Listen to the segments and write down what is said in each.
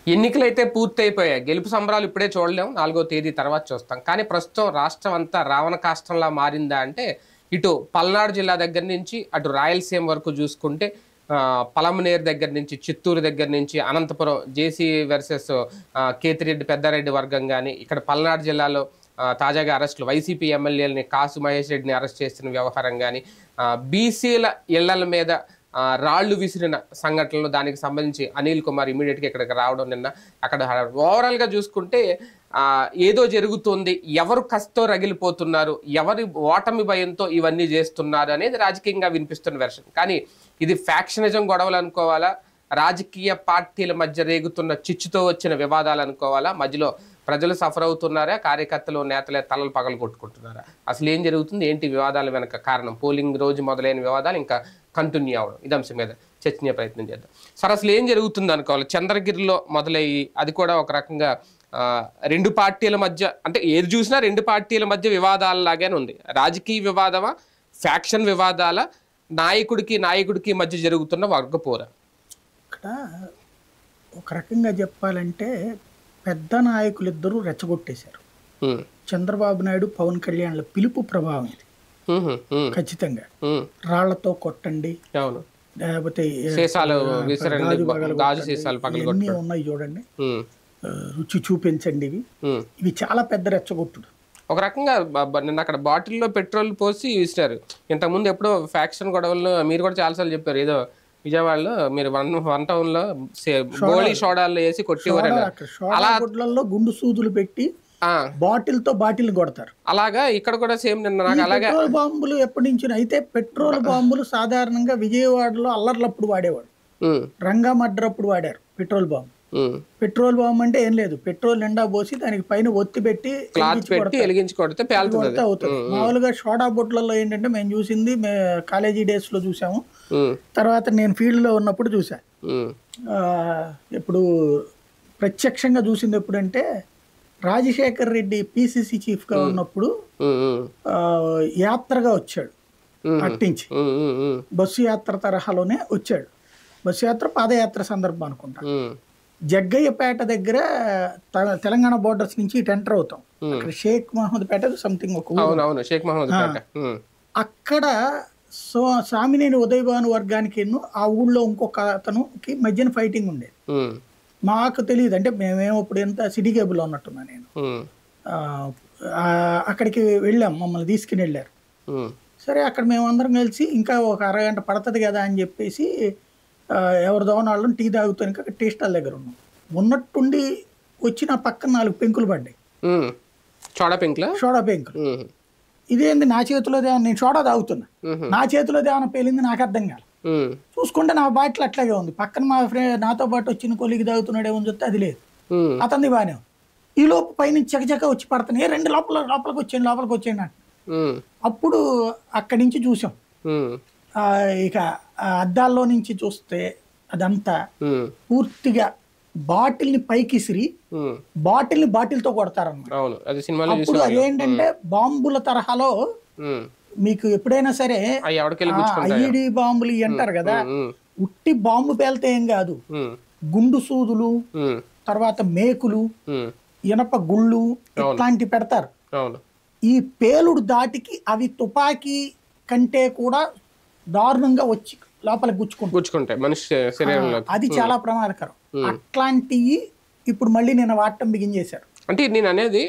ఎన్నికలైతే పూర్తయిపోయాయి. గెలుపు సంబరాలు ఇప్పుడే చూడలేం. 4వ తేదీ తర్వాత చూస్తాం. కానీ ప్రస్తుతం రాష్ట్రం అంతా రావణ కాష్టంలా మారిందా అంటే, ఇటు పల్నాడు జిల్లా దగ్గర నుంచి అటు రాయలసీమ వరకు చూసుకుంటే పలమనేరు దగ్గర నుంచి, చిత్తూరు దగ్గర నుంచి, అనంతపురం జేసీ వర్సెస్ కేతిరెడ్డి పెద్దారెడ్డి వర్గం కానీ, ఇక్కడ పల్నాడు జిల్లాలో తాజాగా అరెస్టులు వైసీపీ ఎమ్మెల్యేలని కాసు మహేష్ రెడ్డిని అరెస్ట్ చేసిన వ్యవహారం కానీ, బీసీల ఇళ్ల మీద రాళ్లు విసిరిన సంఘటనలు, దానికి సంబంధించి అనిల్ కుమార్ ఇమీడియట్గా ఇక్కడికి రావడం నిన్న అక్కడ ఓవరాల్గా చూసుకుంటే ఏదో జరుగుతుంది, ఎవరు కస్తో రగిలిపోతున్నారు, ఎవరి ఓటమి భయంతో ఇవన్నీ చేస్తున్నారు అనేది రాజకీయంగా వినిపిస్తున్న వెర్షన్. కానీ ఇది ఫ్యాక్షనిజం గొడవలు అనుకోవాలా, రాజకీయ పార్టీల మధ్య రేగుతున్న చిచ్చుతో వచ్చిన వివాదాలు అనుకోవాలా, మధ్యలో ప్రజలు సఫర్ అవుతున్నారా, కార్యకర్తలు నేతలే తలలు పగలు కొట్టుకుంటున్నారా, అసలు ఏం జరుగుతుంది, ఏంటి వివాదాల వెనక కారణం, పోలింగ్ రోజు మొదలైన వివాదాలు ఇంకా కంటిన్యూ అవడం, ఇది అంశం మీద చర్చనీయ ప్రయత్నం చేద్దాం. సార్ అసలు ఏం జరుగుతుంది అనుకోవాలి? చంద్రగిరిలో మొదలయ్యి అది కూడా ఒక రకంగా రెండు పార్టీల మధ్య, అంటే ఏది చూసినా రెండు పార్టీల మధ్య వివాదాలలాగానే ఉంది. రాజకీయ వివాదమా, ఫ్యాక్షన్ వివాదాల, నాయకుడికి మధ్య జరుగుతున్న వర్గపోర? ఇక్కడ ఒక రకంగా చెప్పాలంటే పెద్ద నాయకులు ఇద్దరు రెచ్చగొట్టేశారు. చంద్రబాబు నాయుడు, పవన్ కళ్యాణ్ల పిలుపు ప్రభావం ఇది ఖచ్చితంగా. రాళ్లతో కొట్టండి, లేకపోతే ఎన్ని ఉన్నాయి చూడండి, రుచి చూపించండి, ఇవి చాలా పెద్ద రెచ్చగొట్టుడు. ఒక రకంగా నిన్న అక్కడ బాటిల్లో పెట్రోల్ పోసి ఇస్తారు. ఇంతకుముందు ఎప్పుడో ఫ్యాక్షన్ గొడవల్లో మీరు కూడా చాలాసార్లు చెప్పారు, ఏదో విజయవాడలో మీరు వన్ టౌన్ లో గోళీ సోడాల్లో వేసి కొట్టేవారు, గుండు సూదులు పెట్టి బాటిల్ తో బాటిల్ కొడతారు. అలాగా ఇక్కడ కూడా సేమ్ నిన్న పెట్రోల్ బాంబులు ఎప్పటి నుంచి అయితే పెట్రోల్ బాంబులు సాధారణంగా విజయవాడలో అల్లర్లప్పుడు వాడేవాడు, రంగా మర్డర్ అప్పుడు వాడారు పెట్రోల్ బాంబు. పెట్రోల్ బాంబు అంటే ఏం లేదు, పెట్రోల్ నిండా పోసి దానికి పైన ఒత్తి పెట్టి అవుతుంది. మామూలుగా సోడా బొట్లలో ఏంటంటే మేము చూసింది కాలేజీ డేస్ లో చూసాము, తర్వాత నేను ఫీల్డ్ లో ఉన్నప్పుడు చూసా. ఇప్పుడు ప్రత్యక్షంగా చూసింది ఎప్పుడంటే రాజశేఖర్ రెడ్డి పిసిసి చీఫ్ గా ఉన్నప్పుడు యాత్రగా వచ్చాడు, అట్టించి బస్సు యాత్ర తరహాలోనే వచ్చాడు. బస్సు యాత్ర పాదయాత్ర సందర్భం అనుకుంటా. జగ్గయ్యపేట దగ్గర తెలంగాణ బోర్డర్స్ నుంచి ఇటు ఎంటర్ అవుతాం, అక్కడ షేక్ మహమ్మద్ పేట సంథింగ్ ఒక అక్కడ సామినేని ఉదయభాను వర్గానికి ఆ ఊళ్ళో ఇంకొక అతనుకి మధ్యన ఫైటింగ్ ఉండేది. మాకు తెలియదు, అంటే మేమేమో ఇప్పుడు ఎంత సిటీ కేబుల్లో ఉన్నట్టున్నా నేను. అక్కడికి వెళ్ళాం, మమ్మల్ని తీసుకుని వెళ్ళారు. సరే అక్కడ మేమందరం కలిసి ఇంకా ఒక అరగంట పడుతుంది కదా అని చెప్పేసి ఎవరు దోవనాళ్ళని టీ తాగుతానికి అక్కడ టీ స్టాల్ దగ్గర ఉన్నాం. ఉన్నట్టుండి వచ్చి నా పక్కన 4 పెంకులు పడ్డాయి, సోడా పెంకులు. ఇదేంది నా చేతిలో దేవన, నేను సోడా తాగుతున్నా, నా చేతిలో దేవన పేలింది, నాకు అర్థం కాదు. చూసుకుంటే నా బాటిల్ అట్లాగే ఉంది, పక్కన మా ఫ్రెండ్ నాతో పాటు వచ్చిన కొలికి తాగుతున్నాడేమో చూస్తే అది లేదు, అతన్ని బానే. ఈ లోపు పైనుంచి చకచక వచ్చి పడుతున్నాయి, రెండు లోపలికి వచ్చేయండి అంటే అప్పుడు అక్కడి నుంచి చూసాం. ఇక అద్దాల్లో నుంచి చూస్తే అదంతా పూర్తిగా బాటిల్ ని పైకిసిరి బాటిల్ తో కొడతారన్నమాట. అప్పుడు అదేంటంటే బాంబుల తరహాలో మీకు ఎప్పుడైనా సరే ఐఈడి బాంబులు అంటారు కదా, ఉట్టి బాంబు పేలితే ఏం కాదు, గుండు సూదులు, తర్వాత మేకులు, ఇనప గుళ్ళు ఇట్లాంటి పెడతారు. ఈ పేలుడు దాటికి అవి తుపాకీ కంటే కూడా దారుణంగా వచ్చి లోపల గుచ్చుకుంటాయి మనిషి శరీరంలో, అది చాలా ప్రమాదకరం. అట్లాంటివి ఇప్పుడు మళ్ళీ నేను వాడటం బిగించేశారు. అంటే నేను అనేది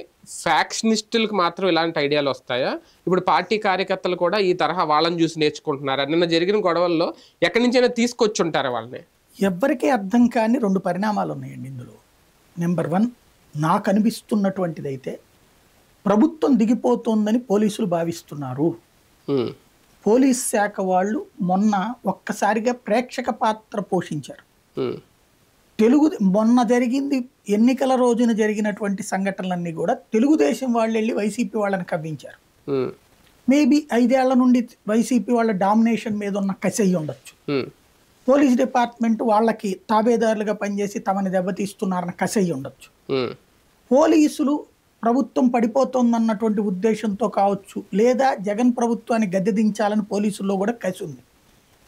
ఫ్యాక్షనిస్టులకు మాత్రం ఇలాంటి ఐడియాలు వస్తాయా? ఇప్పుడు పార్టీ కార్యకర్తలు కూడా ఈ తరహా వాళ్ళని చూసి నేర్చుకుంటున్నారా? నిన్న జరిగిన గొడవల్లో ఎక్కడి నుంచైనా తీసుకొచ్చి ఉంటారా వాళ్ళని? ఎవరికీ అర్థం కాని 2 పరిణామాలు ఉన్నాయండి ఇందులో. నెంబర్ 1, నాకు అనిపిస్తున్నటువంటిది అయితే ప్రభుత్వం దిగిపోతుందని పోలీసులు భావిస్తున్నారు. పోలీస్ శాఖ వాళ్ళు మొన్న ఒక్కసారిగా ప్రేక్షక పాత్ర పోషించారు. మొన్న జరిగింది ఎన్నికల రోజున జరిగినటువంటి సంఘటనలన్నీ కూడా తెలుగుదేశం వాళ్ళు వెళ్ళి వైసీపీ వాళ్ళని కవ్వించారు. మేబీ 5 ఏళ్ల నుండి వైసీపీ వాళ్ళ డామినేషన్ మీద ఉన్న కసి అయ్యి ఉండొచ్చు. పోలీస్ డిపార్ట్మెంట్ వాళ్ళకి తాబేదారులుగా పనిచేసి తమని దెబ్బతీస్తున్నారన్న కసి అయ్యి ఉండొచ్చు. పోలీసులు ప్రభుత్వం పడిపోతుందన్నటువంటి ఉద్దేశంతో కావచ్చు, లేదా జగన్ ప్రభుత్వాన్ని గద్దెదించాలని పోలీసుల్లో కూడా కసి ఉంది.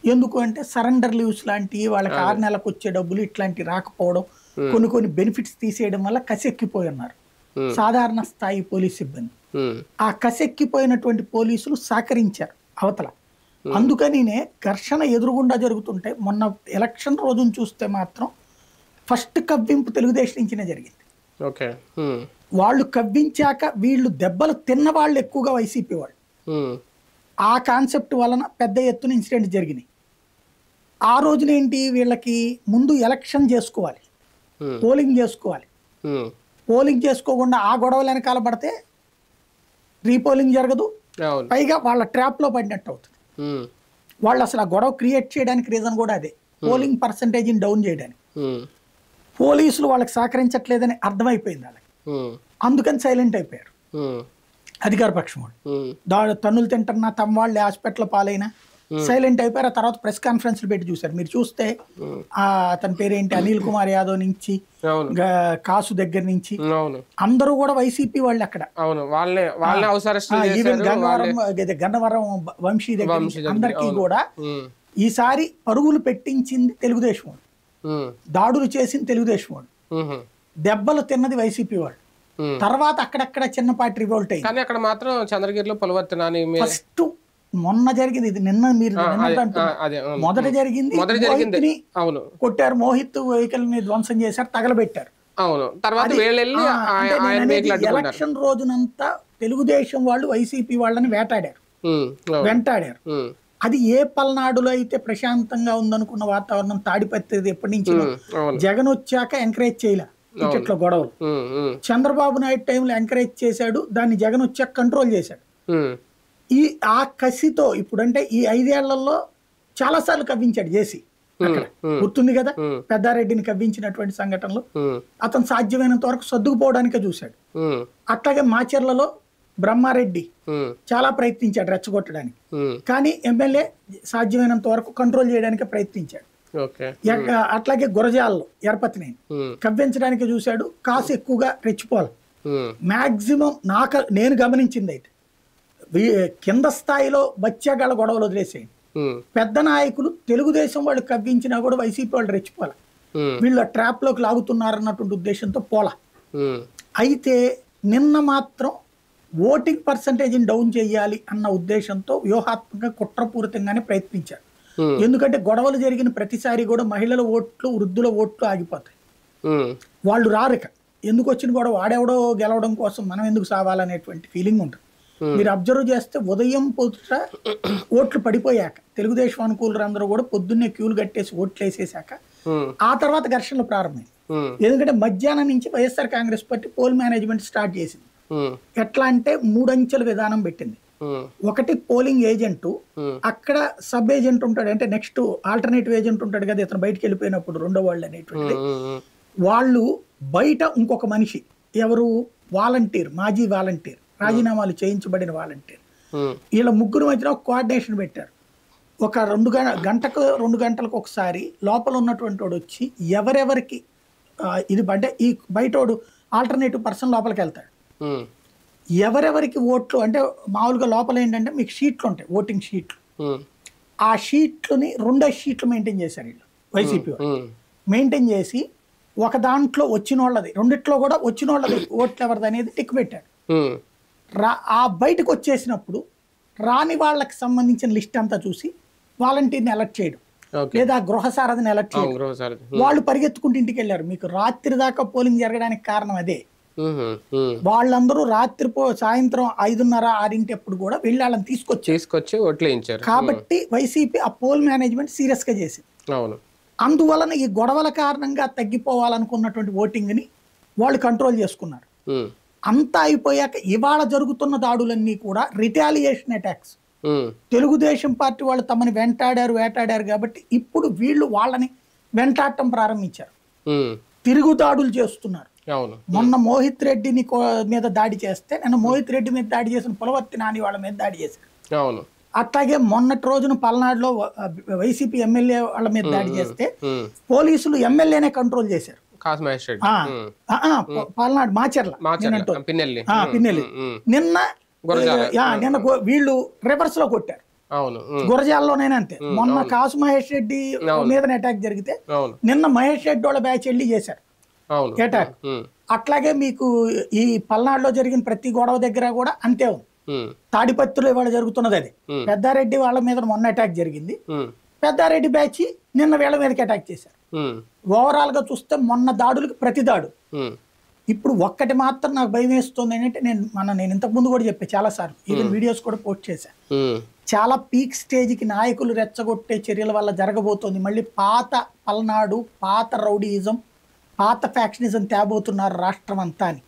ఎందుకు అంటే సరెండర్ లీవ్స్ లాంటివి, వాళ్ళకి 6 నెలలకు వచ్చే డబ్బులు ఇట్లాంటివి రాకపోవడం, కొన్ని కొన్ని బెనిఫిట్స్ తీసేయడం వల్ల కసెక్కిపోయి ఉన్నారు సాధారణ స్థాయి పోలీస్ సిబ్బంది. ఆ కసెక్కిపోయినటువంటి పోలీసులు సహకరించారు అవతల. అందుకనినే ఘర్షణ ఎదురుగుండా జరుగుతుంటే మొన్న ఎలక్షన్ రోజును చూస్తే మాత్రం ఫస్ట్ కవ్వింపు తెలుగుదేశం నుంచినే జరిగింది. వాళ్ళు కవ్వించాక వీళ్ళు దెబ్బలు తిన్న వాళ్ళు ఎక్కువగా వైసీపీ వాళ్ళు. ఆ కాన్సెప్ట్ వలన పెద్ద ఎత్తున ఇన్సిడెంట్ జరిగినాయి. ఆ రోజునేంటి వీళ్ళకి ముందు ఎలక్షన్ చేసుకోవాలి, పోలింగ్ చేసుకోవాలి. పోలింగ్ చేసుకోకుండా ఆ గొడవలు వెనకాల పడితే రీపోలింగ్ జరగదు, పైగా వాళ్ళ ట్రాప్లో పడినట్టు అవుతుంది. వాళ్ళు అసలు ఆ గొడవ క్రియేట్ చేయడానికి రీజన్ కూడా అదే, పోలింగ్ పర్సంటేజ్ని డౌన్ చేయడానికి. పోలీసులు వాళ్ళకి సహకరించట్లేదని అర్థమైపోయింది వాళ్ళకి, అందుకని సైలెంట్ అయిపోయారు అధికార పక్షం వాళ్ళు. తన్నులు తింటున్నా తమ వాళ్ళే హాస్పిటల్ పాలైనా సైలెంట్ అయిపోయారు. ఆ తర్వాత ప్రెస్ కాన్ఫరెన్స్లు పెట్టి చూశారు. మీరు చూస్తే అతని పేరేంటి అనిల్ కుమార్ యాదవ్ నుంచి కాసు దగ్గర నుంచి అందరూ కూడా వైసీపీ వాళ్ళు అక్కడ. ఈవెన్ గన్నవరం వంశీ దగ్గర అందరికీ కూడా ఈసారి పరుగులు పెట్టించింది తెలుగుదేశం వాళ్ళు, దాడులు చేసింది తెలుగుదేశం వాళ్ళు, దెబ్బలు తిన్నది వైసీపీ వాళ్ళు. తర్వాత అక్కడక్కడ చిన్నపాటి రివోల్ట్ అయింది. అక్కడ మాత్రం చంద్రగిరిలో పులవర్తనాన్ని ఫస్ట్ మొన్న జరిగింది, ఇది నిన్న మీరు మొదట జరిగింది కొట్టారు, మోహిత్ వెహికల్ ని ధ్వంసం చేశారు, తగలబెట్టారు. ఎలక్షన్ రోజునంతా తెలుగుదేశం వాళ్ళు వైసీపీ వాళ్ళని వెంటాడారు. అది ఏ పల్నాడులో అయితే ప్రశాంతంగా ఉందనుకున్న వాతావరణం తాడిపత్రి ఎప్పటి నుంచి జగన్ వచ్చాక ఎంకరేజ్ చేయలే టికెట్ల గొడవలు. చంద్రబాబు నాయుడు టైంలో ఎంకరేజ్ చేశాడు, దాన్ని జగన్ వచ్చాక కంట్రోల్ చేశాడు. ఆ కసితో ఇప్పుడంటే ఈ 5 ఏళ్లలో చాలా సార్లు కవ్వించాడు జేసీ. అక్కడ గుర్తుంది కదా, పెద్దారెడ్డిని కవ్వించినటువంటి సంఘటనలు. అతను సాధ్యమైనంత వరకు సర్దుకుపోవడానికే చూశాడు. అట్లాగే మాచర్లలో బ్రహ్మారెడ్డి చాలా ప్రయత్నించాడు రెచ్చగొట్టడానికి, కానీ ఎమ్మెల్యే సాధ్యమైనంత వరకు కంట్రోల్ చేయడానికి ప్రయత్నించాడు. అట్లాగే గురజాల్లో ఎరపతిని కవ్వించడానికి చూశాడు, కాసు ఎక్కువగా రెచ్చిపోవాలి. మాక్సిమం నేను గమనించింది అయితే కింద స్థాయిలో బచ్చాగాళ్ళ గొడవలు వదిలేసేయండి, పెద్ద నాయకులు తెలుగుదేశం వాళ్ళు కవ్వించినా కూడా వైసీపీ వాళ్ళు రెచ్చిపోలే, వీళ్ళు ట్రాప్ లోకి లాగుతున్నారన్నటువంటి ఉద్దేశంతో పోలా. అయితే నిన్న మాత్రం ఓటింగ్ పర్సంటేజ్ని డౌన్ చేయాలి అన్న ఉద్దేశంతో వ్యూహాత్మకంగా కుట్రపూరితంగానే ప్రయత్నించారు. ఎందుకంటే గొడవలు జరిగిన ప్రతిసారి కూడా మహిళల ఓట్లు వృద్ధుల ఓట్లు ఆగిపోతాయి, వాళ్ళు రారిక. ఎందుకు వచ్చిన గొడవ వాడెవడో గెలవడం కోసం మనం ఎందుకు సావాలనేటువంటి ఫీలింగ్ ఉంటుంది. మీరు అబ్జర్వ్ చేస్తే ఉదయం పొద్దుట ఓట్లు పడిపోయాక తెలుగుదేశం అనుకూలు అందరూ కూడా పొద్దున్నే క్యూలు కట్టేసి ఓట్లు వేసేసాక ఆ తర్వాత ఘర్షణలు ప్రారంభమైంది. ఎందుకంటే మధ్యాహ్నం నుంచి YSR Congress party poll management start చేసింది. ఎట్లా అంటే 3 అంచెల విధానం పెట్టింది. ఒకటి పోలింగ్ ఏజెంట్, అక్కడ సబ్ ఏజెంట్ ఉంటాడు, అంటే నెక్స్ట్ ఆల్టర్నేటివ్ ఏజెంట్ ఉంటాడు కదా, ఇతను బయటకు వెళ్ళిపోయినప్పుడు రెండో వాళ్ళు అనేటువంటిది. వాళ్ళు బయట ఇంకొక మనిషి, ఎవరు వాలంటీర్, మాజీ వాలంటీర్, రాజీనామాలు చేయించబడిన వాలంటీర్, వీళ్ళ ముగ్గురు మధ్యన ఒక కోఆర్డినేషన్ పెట్టారు. ఒక 2 గంటలకు ఒకసారి లోపల ఉన్నటువంటి వాడు వచ్చి ఎవరెవరికి ఇది అంటే ఈ బయటోడు ఆల్టర్నేటివ్ పర్సన్ లోపలికి వెళ్తాడు, ఎవరెవరికి ఓట్లు అంటే మామూలుగా లోపల ఏంటంటే మీకు షీట్లు ఉంటాయి, ఓటింగ్ షీట్లు. ఆ షీట్లని 2 షీట్లు మెయింటైన్ చేశారు వీళ్ళు వైసీపీ మెయింటైన్ చేసి ఒక దాంట్లో వచ్చిన వాళ్ళది, రెండిట్లో కూడా వచ్చిన వాళ్ళది ఓట్లు ఎవరిది అనేది టిక్ పెట్టారు. ఆ బయటకు వచ్చేసినప్పుడు రాని వాళ్ళకి సంబంధించిన లిస్ట్ అంతా చూసి వాలంటీర్ని అలర్ట్ చేయడం, లేదా గృహసారథిని అలర్ట్ చేయడం. వాళ్ళు పరిగెత్తుకుంటూ ఇంటికి వెళ్ళారు. మీకు రాత్రి దాకా పోలింగ్ జరగడానికి కారణం అదే. వాళ్ళందరూ రాత్రి సాయంత్రం 5:30-6 అప్పుడు కూడా వెళ్ళి వాళ్ళని తీసుకొచ్చి ఓట్లు వేయించారు. కాబట్టి వైసీపీ ఆ పోల్ మేనేజ్మెంట్ సీరియస్ గా చేసింది. అందువలన ఈ గొడవల కారణంగా తగ్గిపోవాలనుకున్నటువంటి ఓటింగ్ ని వాళ్ళు కంట్రోల్ చేసుకున్నారు. అంతా అయిపోయాక ఇవాళ జరుగుతున్న దాడులన్నీ కూడా రిటాలియేషన్ అటాక్స్. తెలుగుదేశం పార్టీ వాళ్ళు తమని వేటాడారు కాబట్టి ఇప్పుడు వీళ్ళు వాళ్ళని వెంటాడటం ప్రారంభించారు, తిరుగుదాడులు చేస్తున్నారు. మొన్న మోహిత్ రెడ్డిని మీద దాడి చేస్తే నిన్న మోహిత్ రెడ్డి మీద దాడి చేసిన పులవర్తి నాని వాళ్ళ మీద దాడి చేశారు. అట్లాగే మొన్నటి రోజున పల్నాడులో వైసీపీ ఎమ్మెల్యే వాళ్ళ మీద దాడి చేస్తే పోలీసులు ఎమ్మెల్యేనే కంట్రోల్ చేశారు. పల్నాడు మాచర్ల పిన్నెల్లి నిన్న వీళ్ళు రివర్స్ లో కొట్టారు. గురజాల్లోనైనా అంతే. మొన్న కాసు మహేష్ రెడ్డి మీద అటాక్ జరిగితే నిన్న మహేష్ రెడ్డి వాళ్ళ బ్యాచ్ వెళ్ళి చేశారు. అవును. అటాక్. అట్లాగే మీకు ఈ పల్నాడులో జరిగిన ప్రతి గొడవ దగ్గర కూడా అంతే ఉంది. తాడిపత్రిలో ఇవాళ జరుగుతున్నది అది. పెద్దారెడ్డి వాళ్ళ మీద మొన్న అటాక్ జరిగింది. పెద్దారెడ్డి బ్యాచ్ నిన్న వీళ్ళ మీదకి అటాక్ చేశారు. ఓవరాల్ గా చూస్తే మొన్న దాడులకు ప్రతి దాడు. ఇప్పుడు ఒక్కటి మాత్రం నాకు భయం వేస్తుంది ఏంటంటే, నేను ఇంతకు ముందు కూడా చెప్పాను చాలా సార్లు, ఈవెన్ వీడియోస్ కూడా పోస్ట్ చేశాను. చాలా పీక్ స్టేజ్కి నాయకులు రెచ్చగొట్టే చర్యల వల్ల జరగబోతోంది. మళ్ళీ పాత పల్నాడు, పాత రౌడీయిజం, పాత ఫ్యాక్షనిజం తేబోతున్నారు రాష్ట్రం అంతా అని.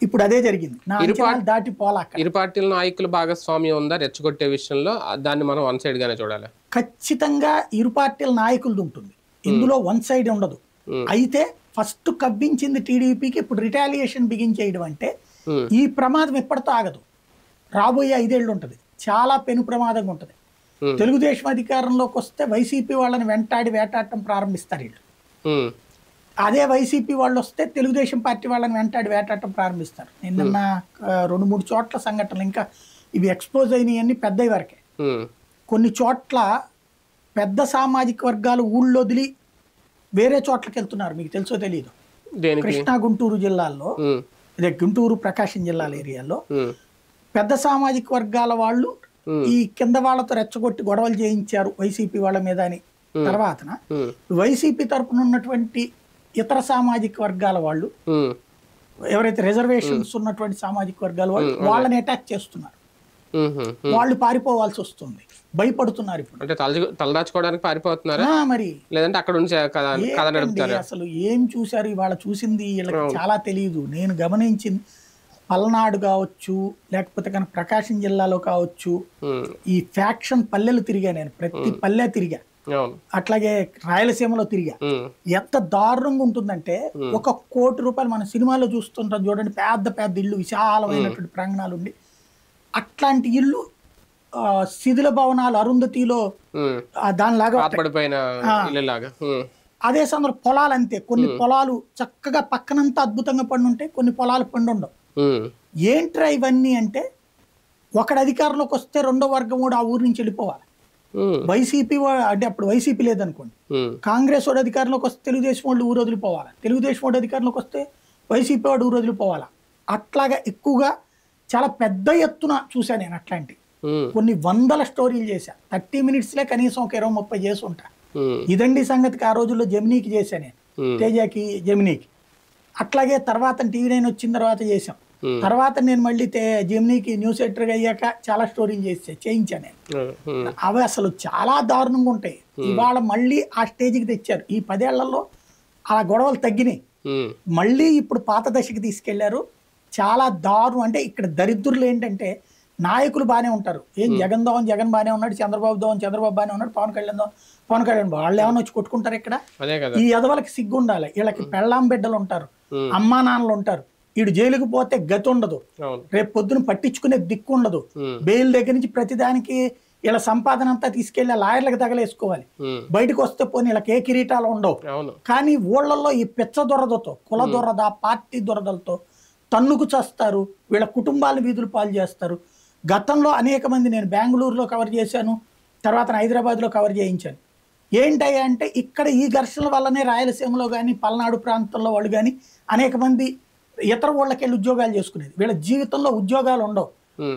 ఇప్పుడు అదే జరిగింది. నా అంచనాలు దాటి పోలాక ఇరు పార్టీల నాయకులు భాగస్వామ్యం ఉందా రెచ్చగొట్టే విషయంలో? దాన్ని మనం వన్ సైడ్ గానే చూడాలి. ఖచ్చితంగా ఇరు పార్టీల నాయకులది ఉంటుంది ఇందులో, వన్ సైడ్ ఉండదు. అయితే ఫస్ట్ కవ్వించింది టీడీపీకి, ఇప్పుడు రిటాలియేషన్ బిగిన్ చేయడం అంటే ఈ ప్రమాదం ఎప్పటితో ఆగదు. రాబోయే 5 ఏళ్ళు ఉంటుంది, చాలా పెను ప్రమాదంగా ఉంటుంది. తెలుగుదేశం అధికారంలోకి వస్తే వైసీపీ వాళ్ళని వెంటాడి వేటాడటం ప్రారంభిస్తారు వీళ్ళు. అదే వైసీపీ వాళ్ళు వస్తే తెలుగుదేశం పార్టీ వాళ్ళని వెంటాడి వేటాడటం ప్రారంభిస్తారు. నిన్న 2-3 చోట్ల సంఘటనలు, ఇంకా ఇవి ఎక్స్పోజ్ అయినవన్నీ పెద్దవి వరకే. కొన్ని చోట్ల పెద్ద సామాజిక వర్గాలు ఊళ్ళో వదిలి వేరే చోట్లకి వెళ్తున్నారు. మీకు తెలుసో తెలియదు, కృష్ణా గుంటూరు జిల్లాల్లో, అదే గుంటూరు ప్రకాశం జిల్లాల ఏరియాలో పెద్ద సామాజిక వర్గాల వాళ్ళు ఈ కింద వాళ్ళతో రెచ్చగొట్టి గొడవలు చేయించారు వైసీపీ వాళ్ళ మీద అని. తర్వాత వైసీపీ తరపున ఉన్నటువంటి ఇతర సామాజిక వర్గాల వాళ్ళు, ఎవరైతే రిజర్వేషన్స్ ఉన్నటువంటి సామాజిక వర్గాల వాళ్ళు, వాళ్ళని అటాక్ చేస్తున్నారు. వాళ్ళు పారిపోవాల్సి వస్తుంది, భయపడుతున్నారు. ఇప్పుడు అంటే తలదాచుకోవడానికి పారిపోతున్నారా మరి, లేదంటే అక్కడ అసలు ఏం చూసారు ఇవాళ? చూసింది వీళ్ళకి చాలా తెలియదు. నేను గమనించింది పల్నాడు కావచ్చు, లేకపోతే కనుక ప్రకాశం జిల్లాలో కావచ్చు, ఈ ఫ్యాక్షన్ పల్లెలు తిరిగా, నేను ప్రతి పల్లె తిరిగా. అట్లాగే రాయలసీమలో తిరిగా. ఎంత దారుణంగా ఉంటుందంటే, 1 కోటి రూపాయలు మన సినిమాలో చూస్తుంటాం చూడండి, పెద్ద పెద్ద ఇల్లు, విశాలమైనటువంటి ప్రాంగణాలు ఉండి, అట్లాంటి ఇల్లు శిథిల భవనాలు అరుంధతిలో దానిలాగా. అదే సందర్భం పొలాలు అంతే. కొన్ని పొలాలు చక్కగా పక్కనంతా అద్భుతంగా పండు ఉంటాయి, కొన్ని పొలాలు పండు ఉండవు. ఏంట్రా ఇవన్నీ అంటే, ఒకటి అధికారంలోకి వస్తే రెండో వర్గం కూడా ఆ ఊరి నుంచి వెళ్ళిపోవాలి. వైసీపీ అంటే అప్పుడు వైసీపీ లేదనుకోండి, కాంగ్రెస్ వాడు అధికారంలోకి వస్తే తెలుగుదేశం వాళ్ళు ఊరు వదిలిపోవాలి, తెలుగుదేశం వాడు అధికారంలోకి వస్తే వైసీపీ వాడు ఊరు వదిలిపోవాలి. అట్లాగా ఎక్కువగా చాలా పెద్ద ఎత్తున చూసా నేను. అట్లాంటి కొన్ని వందల స్టోరీలు చేశా. 30 minutesలే కనీసం ఒక 20-30 చేసి ఉంటా. ఇదండి సంగతికి ఆ రోజుల్లో జెమినీకి చేశా నేను, తేజాకి, జెమినీకి. అట్లాగే తర్వాత TV9 వచ్చిన తర్వాత చేసాం. తర్వాత నేను మళ్ళీ జెమినీకి న్యూస్ ఎడిటర్గా అయ్యాక చాలా స్టోరీలు చేయించాను నేను. అవి అసలు చాలా దారుణంగా ఉంటాయి. ఇవాళ మళ్ళీ ఆ స్టేజ్కి తెచ్చారు. ఈ 10 ఏళ్లలో ఆ గొడవలు తగ్గినాయి, మళ్ళీ ఇప్పుడు పాత దశకి తీసుకెళ్లారు. చాలా దారుణం. అంటే ఇక్కడ దరిద్రులు ఏంటంటే, నాయకులు బాగానే ఉంటారు. జగన్ బాగానే ఉన్నాడు, చంద్రబాబు బాగానే ఉన్నాడు, పవన్ కళ్యాణ్ వాళ్ళు ఏమైనా వచ్చి కొట్టుకుంటారు ఇక్కడ? ఈ ఎదవలకి సిగ్గు ఉండాలి. వీళ్ళకి పెళ్ళాం బిడ్డలు ఉంటారు, అమ్మా నాన్నలు ఉంటారు. వీడు జైలుకు పోతే గతి ఉండదు, రేపు పొద్దున పట్టించుకునే దిక్కు ఉండదు. బెయిల్ దగ్గర నుంచి ప్రతిదానికి ఇలా సంపాదన అంతా తీసుకెళ్లి లాయర్లకు తగలేసుకోవాలి. బయటకు వస్తే పోనీ వీళ్ళకి ఏ కిరీటాలు ఉండవు. కానీ ఊళ్ళల్లో ఈ పిచ్చ దురదతో, కుల దురద, పార్టీ దురదలతో తన్నుకు చేస్తారు. వీళ్ళ కుటుంబాలను వీధులు పాలు చేస్తారు. గతంలో అనేక మంది, నేను బెంగళూరులో కవర్ చేశాను, తర్వాత హైదరాబాద్లో కవర్ చేయించాను. ఏంటయ్యా అంటే, ఇక్కడ ఈ ఘర్షణల వల్లనే రాయలసీమలో కానీ పల్నాడు ప్రాంతంలో వాళ్ళు కానీ అనేక మంది ఇతర ఊళ్ళకి వెళ్ళి ఉద్యోగాలు చేసుకునేది. వీళ్ళ జీవితంలో ఉద్యోగాలు ఉండవు,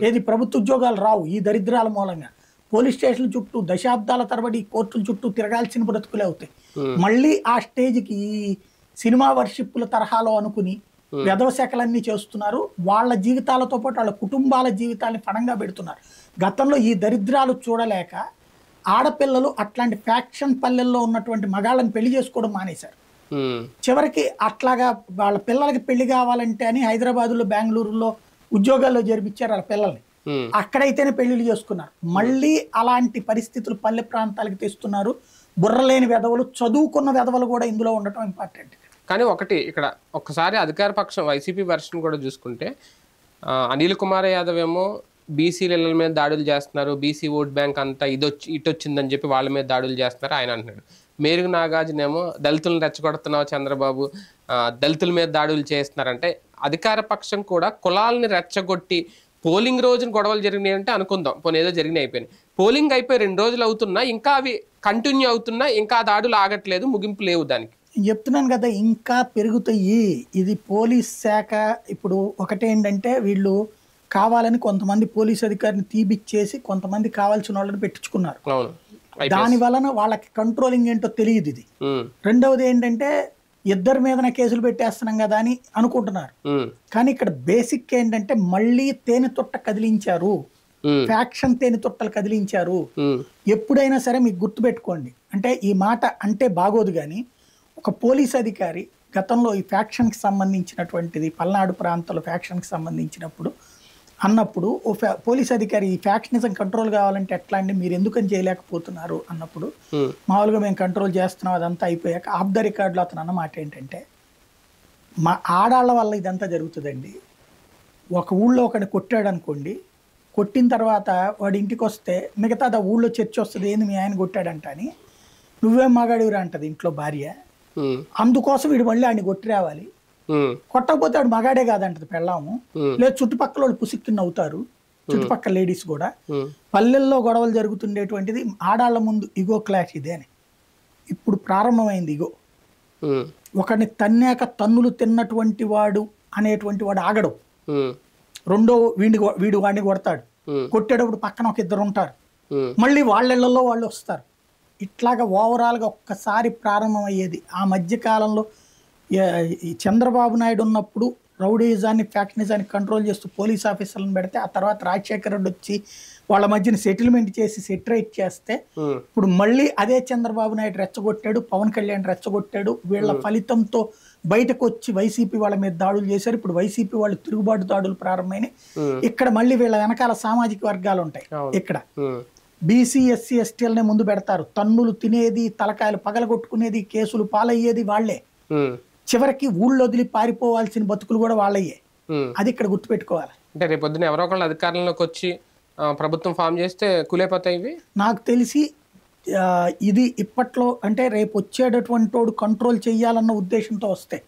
ఏది ప్రభుత్వ ఉద్యోగాలు రావు. ఈ దరిద్రాల మూలంగా పోలీస్ స్టేషన్ల చుట్టూ దశాబ్దాల తరబడి కోర్టుల చుట్టూ తిరగాల్సిన బ్రతుకులే అవుతాయి. మళ్ళీ ఆ స్టేజ్కి సినిమా వర్షిప్పుల తరహాలో అనుకుని వ్యధవశాఖలన్నీ చేస్తున్నారు. వాళ్ళ జీవితాలతో పాటు వాళ్ళ కుటుంబాల జీవితాలని పణంగా పెడుతున్నారు. గతంలో ఈ దరిద్రాలు చూడలేక ఆడపిల్లలు అట్లాంటి ఫ్యాక్షన్ పల్లెల్లో ఉన్నటువంటి మగాళ్ళని పెళ్లి చేసుకోవడం మానేశారు. చివరికి అట్లాగా వాళ్ళ పిల్లలకి పెళ్లి కావాలంటే అని హైదరాబాదులో, బెంగళూరులో ఉద్యోగాల్లో జరిపించారు వాళ్ళ పిల్లల్ని. అక్కడైతేనే పెళ్లిళ్ళు చేసుకున్నారు. మళ్ళీ అలాంటి పరిస్థితులు పల్లె ప్రాంతాలకు తెస్తున్నారు. బుర్రలేని వెధవలు, చదువుకున్న వెధవలు కూడా ఇందులో ఉండటం ఇంపార్టెంట్. కానీ ఒకటి ఇక్కడ ఒక్కసారి అధికార పక్షం వైసీపీ వెర్షన్ కూడా చూసుకుంటే, అనిల్ కుమార్ యాదవ్ ఏమో బీసీల మీద దాడులు చేస్తున్నారు, బీసీ ఓట్ బ్యాంక్ అంతా ఇటు వచ్చిందని చెప్పి వాళ్ళ మీద దాడులు చేస్తున్నారు ఆయన అంటున్నాడు. మేరుగు నాగార్జున ఏమో దళితులను రెచ్చగొడుతున్నావు చంద్రబాబు, దళితుల మీద దాడులు చేస్తున్నారంటే, అధికార పక్షం కూడా కులాలని రెచ్చగొట్టి పోలింగ్ రోజున గొడవలు జరిగినాయి అంటే అనుకుందాం, పోనీ ఏదో జరిగినాయి అయిపోయినాయి. పోలింగ్ అయిపోయి 2 రోజులు అవుతున్నా ఇంకా అవి కంటిన్యూ అవుతున్నా, ఇంకా ఆ దాడులు ఆగట్లేదు, ముగింపు లేవు దానికి. నేను చెప్తున్నాను కదా, ఇంకా పెరుగుతాయి. ఇది పోలీస్ శాఖ ఇప్పుడు ఒకటేంటంటే వీళ్ళు కావాలని కొంతమంది పోలీస్ అధికారిని తీపిచ్చేసి కొంతమంది కావాల్సిన వాళ్ళని పెట్టించుకున్నారు. దాని వలన వాళ్ళకి కంట్రోలింగ్ ఏంటో తెలియదు ఇది. రెండవది ఏంటంటే ఇద్దరి మీదన కేసులు పెట్టేస్తున్నాం కదా అని అనుకుంటున్నారు. కానీ ఇక్కడ బేసిక్ ఏంటంటే మళ్ళీ తేనె తొట్ట కదిలించారు, ఫ్యాక్షన్ తేనె తొట్టలు కదిలించారు. ఎప్పుడైనా సరే మీకు గుర్తుపెట్టుకోండి, అంటే ఈ మాట అంటే బాగోదు కానీ ఒక పోలీస్ అధికారి గతంలో ఈ ఫ్యాక్షన్కి సంబంధించినటువంటిది పల్నాడు ప్రాంతంలో ఫ్యాక్షన్కి సంబంధించినప్పుడు అన్నప్పుడు ఓ పోలీస్ అధికారి ఈ ఫ్యాక్షనిజం కంట్రోల్ కావాలంటే ఎట్లా అండి, మీరు ఎందుకని చేయలేకపోతున్నారు అన్నప్పుడు మామూలుగా మేము కంట్రోల్ చేస్తున్నాం అదంతా అయిపోయాక ఆఫ్ ద రికార్డులో అతను అన్న మాట ఏంటంటే, మా ఆడాళ్ళ వల్ల ఇదంతా జరుగుతుందండి. ఒక ఊళ్ళో ఒకటి కొట్టాడు అనుకోండి, కొట్టిన తర్వాత వాడి ఇంటికి వస్తే మిగతా ఊళ్ళో చర్చ వస్తుంది, ఏంది మీ ఆయన కొట్టాడంట అని. నువ్వేం మగాడివిరా అంటది ఇంట్లో భార్య. అందుకోసం వీడు మళ్ళీ ఆయన కొట్టి రావాలి, కొట్టకపోతే వాడు మగాడే కాదంటది పెళ్ళాము. లేదు చుట్టుపక్కల వాళ్ళు పుసిక్కి నవ్వుతారు, చుట్టుపక్కల లేడీస్ కూడా. పల్లెల్లో గొడవలు జరుగుతుండేటువంటిది ఆడాళ్ళ ముందు ఇగో క్లాష్ ఇదే అని ఇప్పుడు ప్రారంభమైంది. ఇగో ఒకడిని తన్నాక తన్నులు తిన్నటువంటి వాడు అనేటువంటి వాడు ఆగడు. రెండో వీడు వాడిని కొడతాడు, కొట్టేటప్పుడు పక్కన ఒక ఇద్దరు ఉంటారు, మళ్ళీ వాళ్ళల్లో వాళ్ళు వస్తారు. ఇట్లాగా ఓవరాల్గా ఒక్కసారి ప్రారంభం అయ్యేది. ఆ మధ్య కాలంలో ఈ చంద్రబాబు నాయుడు ఉన్నప్పుడు రౌడీజాన్ని ఫ్యాక్షనిజాన్ని కంట్రోల్ చేస్తూ పోలీస్ ఆఫీసర్లను పెడితే, ఆ తర్వాత రాజశేఖర రెడ్డి వచ్చి వాళ్ళ మధ్యన సెటిల్మెంట్ చేసి సెటరేట్ చేస్తే, ఇప్పుడు మళ్ళీ అదే చంద్రబాబు నాయుడు రెచ్చగొట్టాడు, పవన్ కళ్యాణ్ రెచ్చగొట్టాడు. వీళ్ళ ఫలితంతో బయటకు వచ్చి వైసీపీ వాళ్ళ మీద దాడులు చేశారు. ఇప్పుడు వైసీపీ వాళ్ళు తిరుగుబాటు దాడులు ప్రారంభమైనాయి. ఇక్కడ మళ్ళీ వీళ్ళ వెనకాల సామాజిక వర్గాలు ఉంటాయి. ఇక్కడ బీసీ ఎస్సీ ఎస్టీలనే ముందు పెడతారు. తన్నులు తినేది, తలకాయలు పగలగొట్టుకునేది, కేసులు పాలయ్యేది వాళ్లే. చివరికి ఊళ్ళో వదిలి పారిపోవాల్సిన బతుకులు కూడా వాళ్ళయ్యే. అది ఇక్కడ గుర్తుపెట్టుకోవాలి. అంటే రేపు పొద్దున ఎవరో ఒకళ్ళు అధికారంలోకి వచ్చి ప్రభుత్వం ఫామ్ చేస్తే కూలైపోతాయి ఇవి. నాకు తెలిసి ఇది ఇప్పట్లో అంటే రేపు వచ్చేటటువంటి వాడు కంట్రోల్ చెయ్యాలన్న ఉద్దేశంతో వస్తే,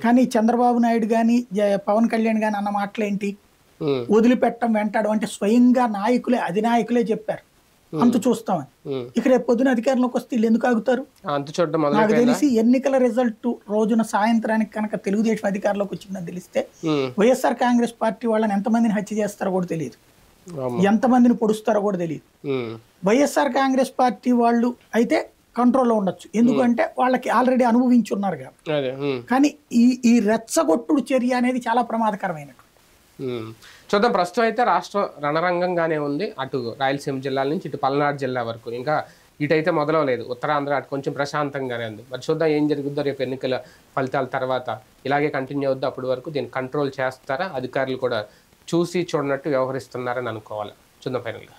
కానీ చంద్రబాబు నాయుడు కానీ పవన్ కళ్యాణ్ కానీ అన్న మాటలేంటి, వదిలిపెట్టడం వెంటాడు అంటే స్వయంగా నాయకులే అధినాయకులే చెప్పారు అంతు చూస్తామని. ఇక రేపు పొద్దున అధికారంలోకి వస్తే వీళ్ళు ఎందుకు ఆగుతారు? నాకు తెలిసి ఎన్నికల రిజల్ట్ రోజున సాయంత్రానికి కనుక తెలుగుదేశం అధికారంలోకి వచ్చిందని తెలిస్తే వైఎస్ఆర్ కాంగ్రెస్ పార్టీ వాళ్ళని ఎంతమందిని హత్య చేస్తారో కూడా తెలియదు, ఎంతమందిని పొడుస్తారో కూడా తెలియదు. వైఎస్ఆర్ కాంగ్రెస్ పార్టీ వాళ్ళు అయితే కంట్రోల్లో ఉండొచ్చు, ఎందుకంటే వాళ్ళకి ఆల్రెడీ అనుభవించి ఉన్నారు కాబట్టి. కానీ ఈ రెచ్చగొట్టుడు చర్య అనేది చాలా ప్రమాదకరమైనటువంటి. చూద్దాం. ప్రస్తుతం అయితే రాష్ట్రం రణరంగంగానే ఉంది. అటు రాయలసీమ జిల్లాల నుంచి ఇటు పల్నాడు జిల్లా వరకు, ఇంకా ఇటైతే మొదలవలేదు. ఉత్తరాంధ్ర అటు కొంచెం ప్రశాంతంగానే ఉంది. మరి చూద్దాం ఏం జరుగుద్దో రేపు ఎన్నికల ఫలితాల తర్వాత. ఇలాగే కంటిన్యూ అవుద్దా అప్పటి వరకు? దీన్ని కంట్రోల్ చేస్తారా? అధికారులు కూడా చూసి చూడనట్టు వ్యవహరిస్తున్నారని అనుకోవాలి. చూద్దాం ఫైనల్గా.